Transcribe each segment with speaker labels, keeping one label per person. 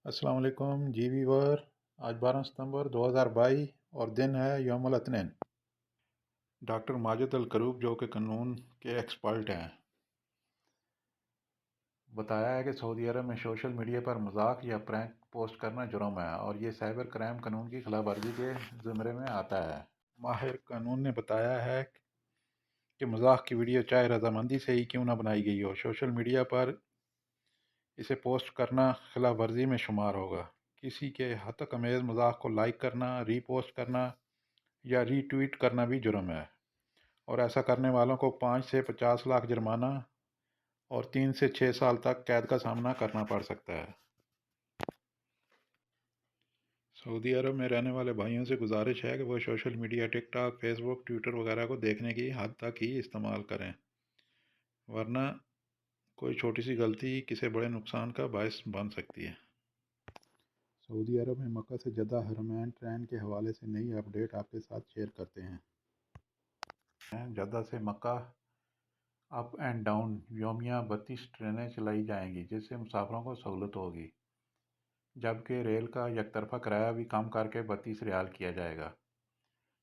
Speaker 1: السلام علیکم جی ویور۔ آج 12 ستمبر 2022 اور دن ہے یوم الاثنین۔ ڈاکٹر ماجد الکروب جو کہ قانون کے ایکسپرٹ ہیں، بتایا ہے کہ سعودی عرب میں سوشل میڈیا پر مذاق یا پرینک پوسٹ کرنا جرم ہے اور یہ سائبر کرائم قانون کی خلاف ورزی کے زمرے میں آتا ہے۔ ماہر قانون نے بتایا ہے کہ مذاق کی ویڈیو چاہے رضامندی سے ہی کیوں نہ بنائی گئی ہو، سوشل میڈیا پر اسے پوسٹ کرنا خلاف ورزی میں شمار ہوگا۔ کسی کے ہتک امیز مذاق کو لائک کرنا، ری پوسٹ کرنا یا ری ٹویٹ کرنا بھی جرم ہے، اور ایسا کرنے والوں کو 5 سے 50 لاکھ جرمانہ اور 3 سے 6 سال تک قید کا سامنا کرنا پڑ سکتا ہے۔ سعودی عرب میں رہنے والے بھائیوں سے گزارش ہے کہ وہ سوشل میڈیا ٹک ٹاک، فیس بک، ٹویٹر وغیرہ کو دیکھنے کی حد تک ہی استعمال کریں، ورنہ کوئی چھوٹی سی غلطی کسی بڑے نقصان کا باعث بن سکتی ہے۔ سعودی عرب میں مکہ سے جدہ حرمین ٹرین کے حوالے سے نئی اپڈیٹ آپ کے ساتھ شیئر کرتے ہیں۔ جدہ سے مکہ اپ اینڈ ڈاؤن یومیہ 32 ٹرینیں چلائی جائیں گی، جس سے مسافروں کو سہولت ہوگی، جبکہ ریل کا یک طرفہ کرایہ بھی کم کر کے 32 ریال کیا جائے گا۔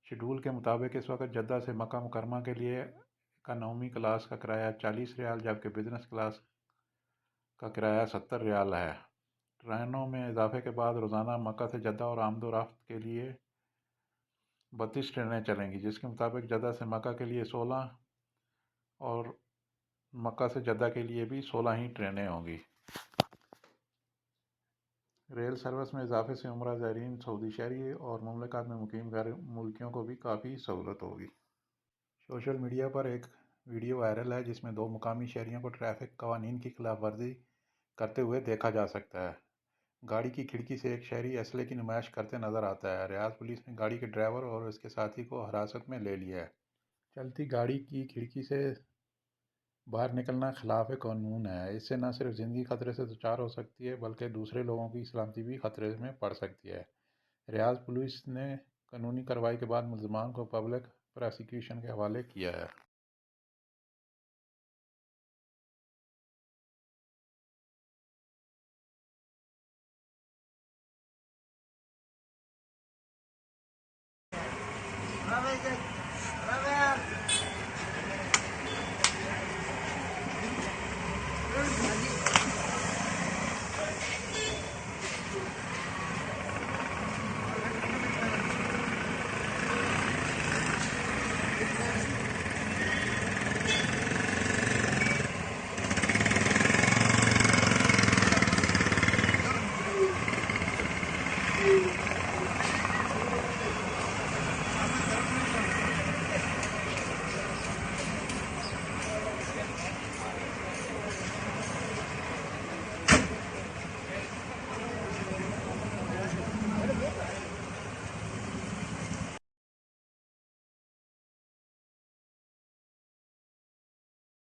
Speaker 1: شیڈول کے مطابق اس وقت جدہ سے مکہ مکرمہ کے لیے اکانومی کلاس کا کرایہ 40 ریال جبکہ بزنس کلاس کا کرایہ 70 ریال ہے۔ ٹرینوں میں اضافے کے بعد روزانہ مکہ سے جدہ اور آمد و رفت کے لیے 32 ٹرینیں چلیں گی، جس کے مطابق جدہ سے مکہ کے لیے 16 اور مکہ سے جدہ کے لیے بھی 16 ہی ٹرینیں ہوں گی۔ ریل سروس میں اضافے سے عمرہ زائرین، سعودی شہری اور مملکت میں مقیم غیر ملکیوں کو بھی کافی سہولت ہوگی۔ سوشل میڈیا پر ایک ویڈیو وائرل ہے جس میں 2 مقامی شہریوں کو ٹریفک قوانین کی خلاف ورزی کرتے ہوئے دیکھا جا سکتا ہے۔ گاڑی کی کھڑکی سے ایک شہری اسلحے کی نمائش کرتے نظر آتا ہے۔ ریاض پولیس نے گاڑی کے ڈرائیور اور اس کے ساتھی کو حراست میں لے لیا ہے۔ چلتی گاڑی کی کھڑکی سے باہر نکلنا خلاف قانون ہے۔ اس سے نہ صرف زندگی خطرے سے دوچار ہو سکتی ہے بلکہ دوسرے لوگوں کی سلامتی بھی خطرے میں پڑ سکتی ہے۔ ریاض پولیس نے قانونی کارروائی کے بعد ملزمان کو پبلک پراسیکیوشن کے حوالے کیا ہے۔